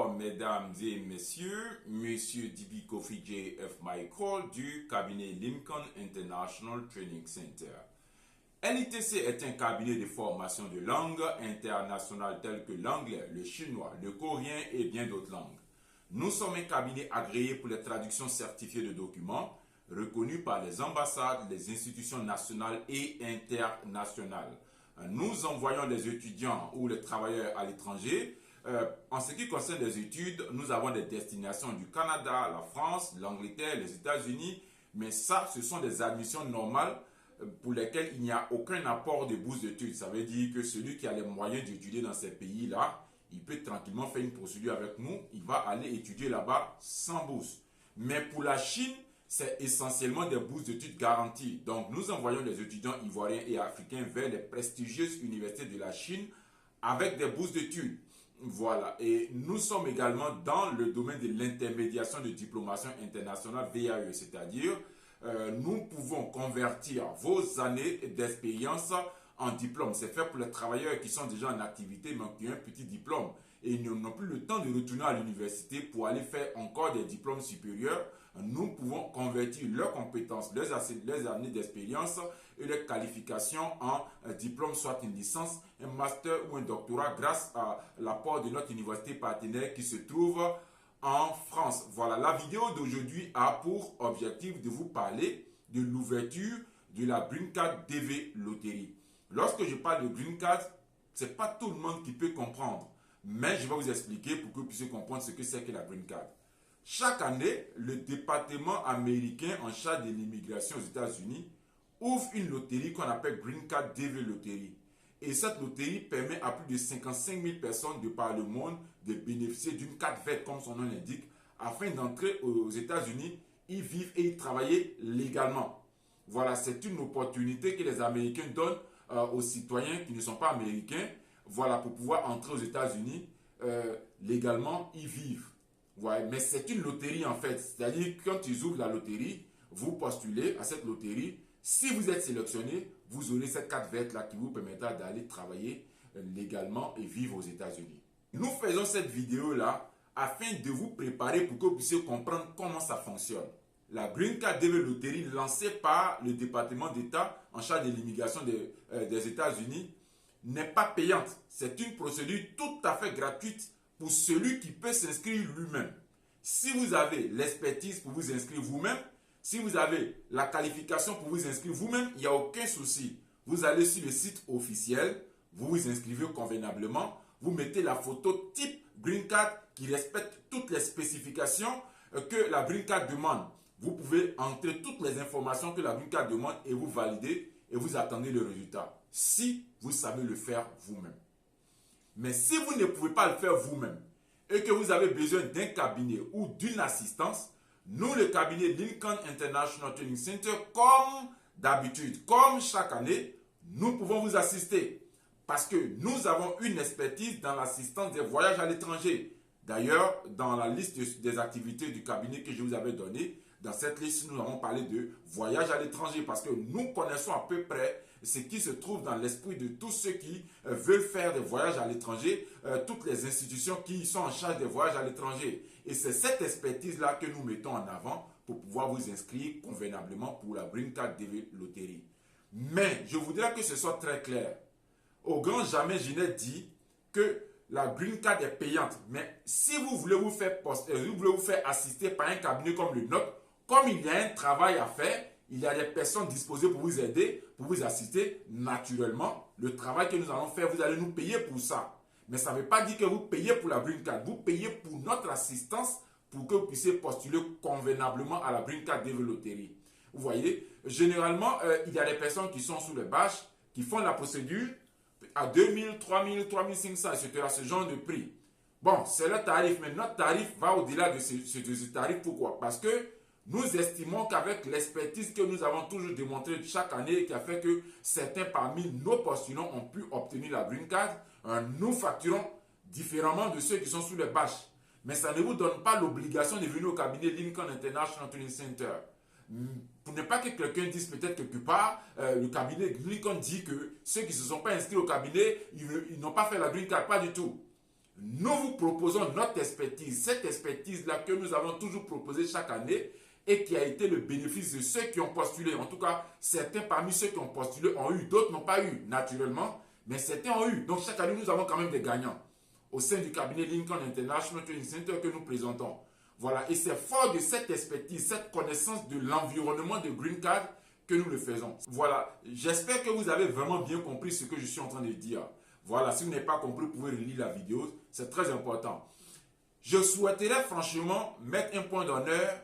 Bonsoir mesdames et messieurs, monsieur D.B. Kofi J.F. Michael du cabinet Lincoln International Training Center. LITC est un cabinet de formation de langues internationales telles que l'anglais, le chinois, le coréen et bien d'autres langues. Nous sommes un cabinet agréé pour les traductions certifiées de documents, reconnus par les ambassades, les institutions nationales et internationales. Nous envoyons les étudiants ou les travailleurs à l'étranger. En ce qui concerne les études, nous avons des destinations du Canada, la France, l'Angleterre, les États-Unis, mais ça, ce sont des admissions normales pour lesquelles il n'y a aucun apport de bourse d'études. Ça veut dire que celui qui a les moyens d'étudier dans ces pays-là, il peut tranquillement faire une procédure avec nous, il va aller étudier là-bas sans bourse. Mais pour la Chine, c'est essentiellement des bourses d'études garanties. Donc, nous envoyons les étudiants ivoiriens et africains vers les prestigieuses universités de la Chine avec des bourses d'études. Voilà. Et nous sommes également dans le domaine de l'intermédiation de diplomation internationale VAE, c'est-à-dire nous pouvons convertir vos années d'expérience en diplôme. C'est fait pour les travailleurs qui sont déjà en activité mais qui ont un petit diplôme et ils n'ont plus le temps de retourner à l'université pour aller faire encore des diplômes supérieurs. Nous pouvons convertir leurs compétences, leurs années d'expérience et leurs qualifications en diplôme, soit une licence, un master ou un doctorat grâce à l'apport de notre université partenaire qui se trouve en France. Voilà, la vidéo d'aujourd'hui a pour objectif de vous parler de l'ouverture de la Green Card DV Loterie. Lorsque je parle de Green Card, ce n'est pas tout le monde qui peut comprendre, mais je vais vous expliquer pour que vous puissiez comprendre ce que c'est que la Green Card. Chaque année, le département américain en charge de l'immigration aux États-Unis ouvre une loterie qu'on appelle Green Card DV Loterie. Et cette loterie permet à plus de 55 000 personnes de par le monde de bénéficier d'une carte verte, comme son nom l'indique, afin d'entrer aux États-Unis, y vivre et y travailler légalement. Voilà, c'est une opportunité que les Américains donnent aux citoyens qui ne sont pas américains, voilà, pour pouvoir entrer aux États-Unis légalement, y vivre. Ouais, mais c'est une loterie en fait, c'est-à-dire que quand ils ouvrent la loterie, vous postulez à cette loterie. Si vous êtes sélectionné, vous aurez cette carte verte là qui vous permettra d'aller travailler légalement et vivre aux États-Unis. Nous faisons cette vidéo là afin de vous préparer pour que vous puissiez comprendre comment ça fonctionne. La Green Card DV Loterie lancée par le département d'État en charge de l'immigration des États-Unis n'est pas payante. C'est une procédure tout à fait gratuite pour celui qui peut s'inscrire lui-même. Si vous avez l'expertise pour vous inscrire vous-même, si vous avez la qualification pour vous inscrire vous-même, il n'y a aucun souci. Vous allez sur le site officiel, vous vous inscrivez convenablement, vous mettez la photo type Green Card qui respecte toutes les spécifications que la Green Card demande. Vous pouvez entrer toutes les informations que la Green Card demande et vous validez et vous attendez le résultat. Si vous savez le faire vous-même. Mais si vous ne pouvez pas le faire vous-même et que vous avez besoin d'un cabinet ou d'une assistance, nous, le cabinet Lincoln International Training Center, comme d'habitude, comme chaque année, nous pouvons vous assister parce que nous avons une expertise dans l'assistance des voyages à l'étranger. D'ailleurs, dans la liste des activités du cabinet que je vous avais donnée, dans cette liste, nous avons parlé de voyage à l'étranger parce que nous connaissons à peu près ce qui se trouve dans l'esprit de tous ceux qui veulent faire des voyages à l'étranger, toutes les institutions qui sont en charge des voyages à l'étranger. Et c'est cette expertise-là que nous mettons en avant pour pouvoir vous inscrire convenablement pour la Green Card DV Loterie. Mais je voudrais que ce soit très clair. Au grand jamais, je n'ai dit que la Green Card est payante. Mais si vous voulez vous faire assister par un cabinet comme le nôtre, comme il y a un travail à faire, il y a des personnes disposées pour vous aider, pour vous assister. Naturellement, le travail que nous allons faire, vous allez nous payer pour ça. Mais ça ne veut pas dire que vous payez pour la Green Card. Vous payez pour notre assistance pour que vous puissiez postuler convenablement à la Green Card DV Loterie. Vous voyez, généralement, il y a des personnes qui sont sous les bâches, qui font la procédure à 2000, 3000, 3500, etc. Ce genre de prix. Bon, c'est le tarif, mais notre tarif va au-delà de ce tarif. Pourquoi? Parce que nous estimons qu'avec l'expertise que nous avons toujours démontrée chaque année, qui a fait que certains parmi nos postulants ont pu obtenir la Green Card, nous facturons différemment de ceux qui sont sous les bâches. Mais ça ne vous donne pas l'obligation de venir au cabinet Lincoln International Training Center. Pour ne pas que quelqu'un dise peut-être quelque part, le cabinet Lincoln dit que ceux qui ne se sont pas inscrits au cabinet, ils n'ont pas fait la Green Card. Pas du tout. nous vous proposons notre expertise, cette expertise-là que nous avons toujours proposée chaque année et qui a été le bénéfice de ceux qui ont postulé. En tout cas, certains parmi ceux qui ont postulé ont eu, d'autres n'ont pas eu, naturellement, mais certains ont eu. Donc chaque année, nous avons quand même des gagnants au sein du cabinet Lincoln International Training Center que nous présentons. Voilà, et c'est fort de cette expertise, cette connaissance de l'environnement de Green Card que nous le faisons. Voilà, j'espère que vous avez vraiment bien compris ce que je suis en train de dire. Voilà, si vous n'avez pas compris, vous pouvez relire la vidéo, c'est très important. Je souhaiterais franchement mettre un point d'honneur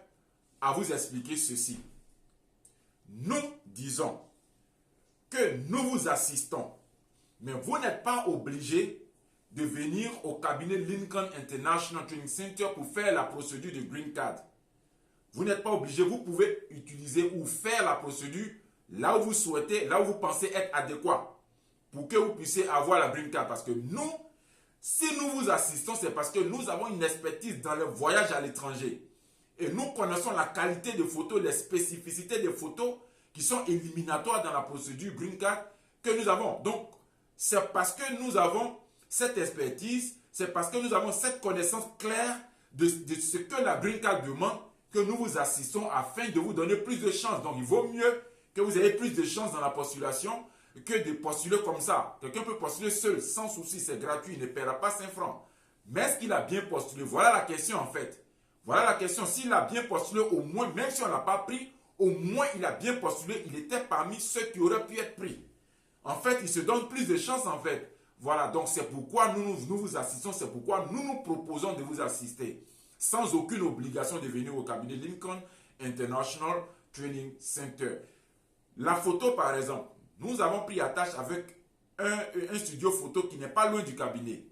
à vous expliquer ceci. Nous disons que nous vous assistons, mais vous n'êtes pas obligé de venir au cabinet Lincoln International Training Center pour faire la procédure de Green Card. Vous n'êtes pas obligé, vous pouvez utiliser ou faire la procédure là où vous souhaitez, là où vous pensez être adéquat pour que vous puissiez avoir la Green Card. Parce que nous, si nous vous assistons, c'est parce que nous avons une expertise dans le voyage à l'étranger. Et nous connaissons la qualité des photos, les spécificités des photos qui sont éliminatoires dans la procédure Green Card que nous avons. Donc, c'est parce que nous avons cette expertise, c'est parce que nous avons cette connaissance claire de ce que la Green Card demande que nous vous assistons afin de vous donner plus de chances. Donc, il vaut mieux que vous ayez plus de chances dans la postulation que de postuler comme ça. Quelqu'un peut postuler seul, sans souci, c'est gratuit, il ne paiera pas 5 francs. Mais est-ce qu'il a bien postulé? Voilà la question en fait. Voilà la question. S'il a bien postulé, au moins, même si on n'a pas pris, au moins il a bien postulé, il était parmi ceux qui auraient pu être pris. En fait, il se donne plus de chances en fait. Voilà, donc c'est pourquoi nous vous assistons, c'est pourquoi nous nous proposons de vous assister. Sans aucune obligation de venir au cabinet Lincoln International Training Center. La photo par exemple, nous avons pris attache avec un studio photo qui n'est pas loin du cabinet.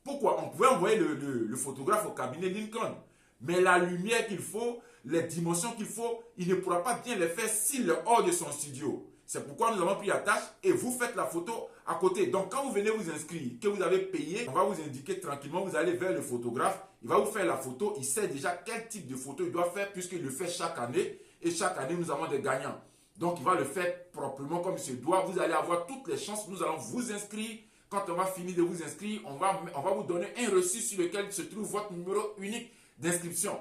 Pourquoi? On pouvait envoyer le photographe au cabinet Lincoln. Mais la lumière qu'il faut, les dimensions qu'il faut, il ne pourra pas bien les faire s'il est hors de son studio. C'est pourquoi nous avons pris attache et vous faites la photo à côté. Donc quand vous venez vous inscrire, que vous avez payé, on va vous indiquer tranquillement, vous allez vers le photographe, il va vous faire la photo, il sait déjà quel type de photo il doit faire puisqu'il le fait chaque année. Et chaque année, nous avons des gagnants. Donc il va le faire proprement comme il se doit. Vous allez avoir toutes les chances, nous allons vous inscrire. Quand on va finir de vous inscrire, on va vous donner un reçu sur lequel se trouve votre numéro unique d'inscription.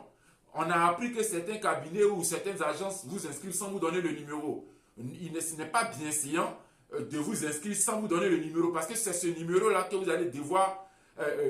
On a appris que certains cabinets ou certaines agences vous inscrivent sans vous donner le numéro. Ce n'est pas bienséant de vous inscrire sans vous donner le numéro parce que c'est ce numéro-là que vous allez devoir,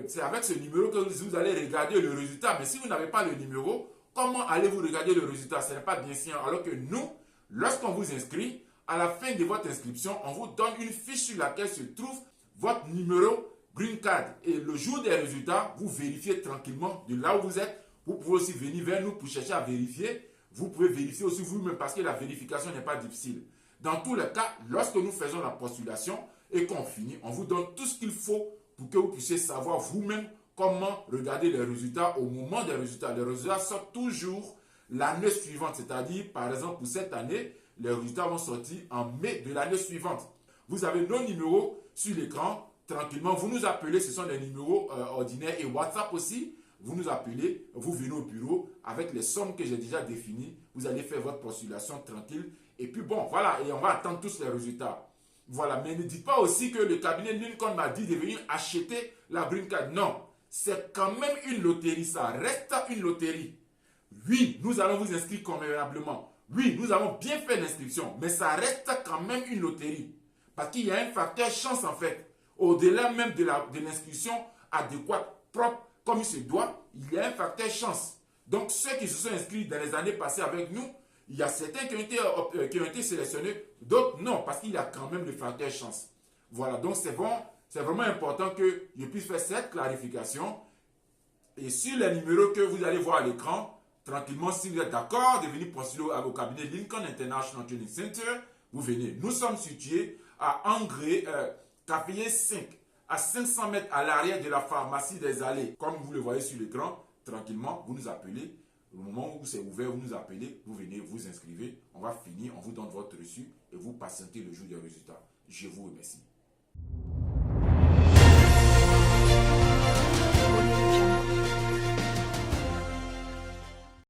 c'est avec ce numéro que vous allez regarder le résultat. Mais si vous n'avez pas le numéro, comment allez-vous regarder le résultat? Ce n'est pas bienséant. Alors que nous, lorsqu'on vous inscrit, à la fin de votre inscription, on vous donne une fiche sur laquelle se trouve votre numéro Green Card. Et le jour des résultats, vous vérifiez tranquillement de là où vous êtes. Vous pouvez aussi venir vers nous pour chercher à vérifier. Vous pouvez vérifier aussi vous-même parce que la vérification n'est pas difficile. Dans tous les cas, lorsque nous faisons la postulation et qu'on finit, on vous donne tout ce qu'il faut pour que vous puissiez savoir vous-même comment regarder les résultats au moment des résultats. Les résultats sortent toujours l'année suivante, c'est-à-dire, par exemple, pour cette année, les résultats vont sortir en mai de l'année suivante. Vous avez nos numéros sur l'écran, tranquillement, vous nous appelez, ce sont des numéros ordinaires et WhatsApp aussi. Vous nous appelez, vous venez au bureau avec les sommes que j'ai déjà définies. Vous allez faire votre postulation tranquille. Et puis bon, voilà, et on va attendre tous les résultats. Voilà, mais ne dites pas aussi que le cabinet Lincoln m'a dit de venir acheter la Green Card. Non, c'est quand même une loterie, ça reste une loterie. Oui, nous allons vous inscrire convenablement. Oui, nous avons bien fait l'inscription, mais ça reste quand même une loterie. Parce qu'il y a un facteur chance en fait. Au-delà même de l'inscription adéquate, propre, comme il se doit, il y a un facteur chance. Donc ceux qui se sont inscrits dans les années passées avec nous, il y a certains qui ont été sélectionnés, d'autres non, parce qu'il y a quand même le facteur chance. Voilà, donc c'est bon, c'est vraiment important que je puisse faire cette clarification. Et sur les numéros que vous allez voir à l'écran, tranquillement, si vous êtes d'accord de venir postuler au cabinet Lincoln International Training Center, vous venez. Nous sommes situés à Angré, Café 5, à 500 mètres à l'arrière de la pharmacie des Allées. Comme vous le voyez sur l'écran, tranquillement, vous nous appelez. Au moment où c'est ouvert, vous nous appelez, vous venez, vous inscrivez. On va finir, on vous donne votre reçu et vous patientez le jour des résultats. Je vous remercie.